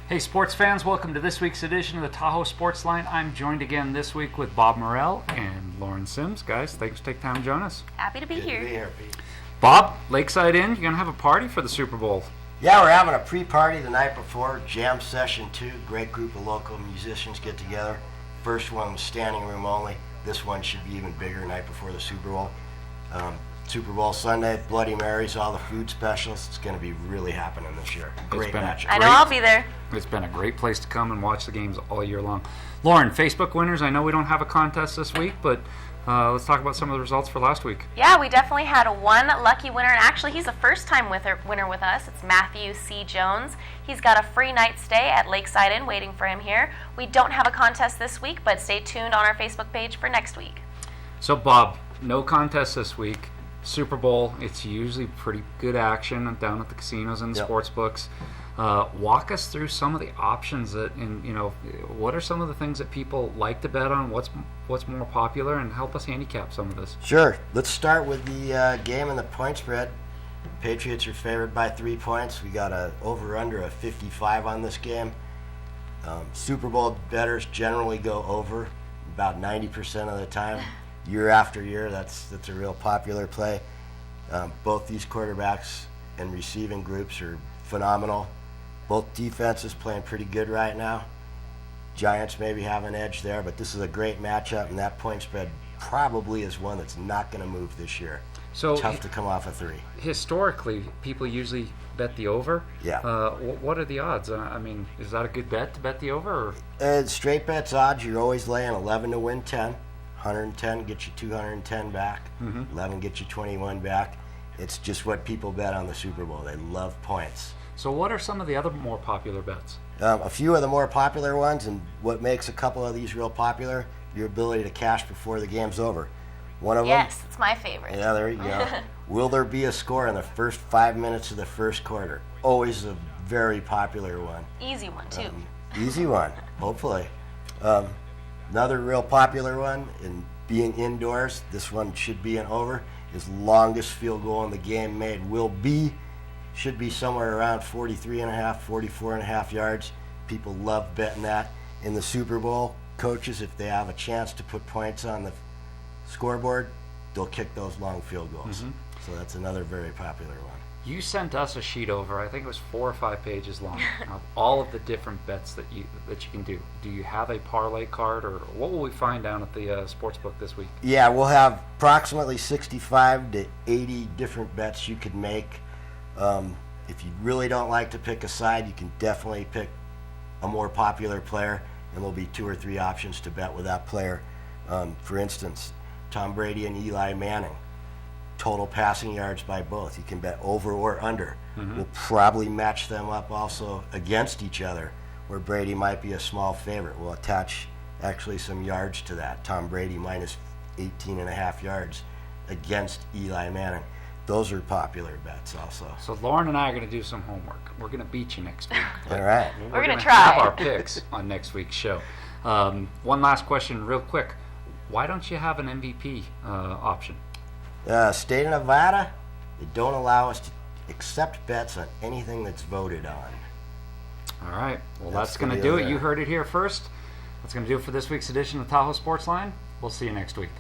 Hey sports fans, welcome to this week's edition of the Tahoe Sports Line. I'm joined again this week with Bob Morrell and Lauren Sims. Guys, thanks for taking time to join us. Happy to be here. Good to be here, Pete. Bob, Lakeside Inn, you're going to have a party for the Super Bowl. Yeah, we're having a pre-party the night before, jam session 2. Great group of local musicians get together. First one was standing room only. This one should be even bigger night before the Super Bowl. Super Bowl Sunday, Bloody Marys, all the food specials. It's going to be really happening this year. Great matchup. I know I'll be there. It's been a great place to come and watch the games all year long. Lauren, Facebook winners, I know we don't have a contest this week, but let's talk about some of the results for last week. Yeah, we definitely had one lucky winner, and actually he's a first-time winner with us. It's Matthew C. Jones. He's got a free night stay at Lakeside Inn waiting for him here. We don't have a contest this week, but stay tuned on our Facebook page for next week. So, Bob, no contest this week. Super Bowl, it's usually pretty good action down at the casinos and the sports books. Walk us through some of the options what are some of the things that people like to bet on? What's more popular, and help us handicap some of this. Sure. Let's start with the game and the point spread. Patriots are favored by 3 points. We got a over/under of 55 on this game. Super Bowl bettors generally go over about 90% of the time. Year after year, that's a real popular play. Both these quarterbacks and receiving groups are phenomenal. Both defenses playing pretty good right now. Giants maybe have an edge there, but this is a great matchup, and that point spread probably is one that's not going to move this year. So tough to come off a 3. Historically, people usually bet the over. Yeah. What are the odds? Is that a good bet to bet the over? Or? Straight bets odds, you're always laying 11 to win 10. 110 gets you 210 back. 11 gets you 21 back. It's just what people bet on the Super Bowl. They love points. So what are some of the other more popular bets? A few of the more popular ones, and what makes a couple of these real popular, your ability to cash before the game's over. One of them. Yes, it's my favorite. Yeah, there you go. Will there be a score in the first 5 minutes of the first quarter? Always a very popular one. Easy one, too. Easy one, hopefully. Another real popular one, in being indoors, this one should be an over, is longest field goal in the game made should be somewhere around 43.5, 44.5 yards. People love betting that. In the Super Bowl, coaches, if they have a chance to put points on the scoreboard, they'll kick those long field goals. So that's another very popular one. You sent us a sheet over, I think it was 4 or 5 pages long, of all of the different bets that you can do. Do you have a parlay card, or what will we find down at the sportsbook this week? Yeah, we'll have approximately 65 to 80 different bets you could make. If you really don't like to pick a side, you can definitely pick a more popular player, and there'll be 2 or 3 options to bet with that player. For instance, Tom Brady and Eli Manning. Total passing yards by both. You can bet over or under. We'll probably match them up also against each other, where Brady might be a small favorite. We'll attach actually some yards to that. Tom Brady minus 18.5 yards against Eli Manning. Those are popular bets also. So Lauren and I are going to do some homework. We're going to beat you next week. All right. We're going to try. Have try. our picks on next week's show. One last question real quick. Why don't you have an MVP option? State of Nevada, they don't allow us to accept bets on anything that's voted on. All right. Well, that's going to do it. You heard it here first. That's going to do it for this week's edition of Tahoe Sports Line. We'll see you next week.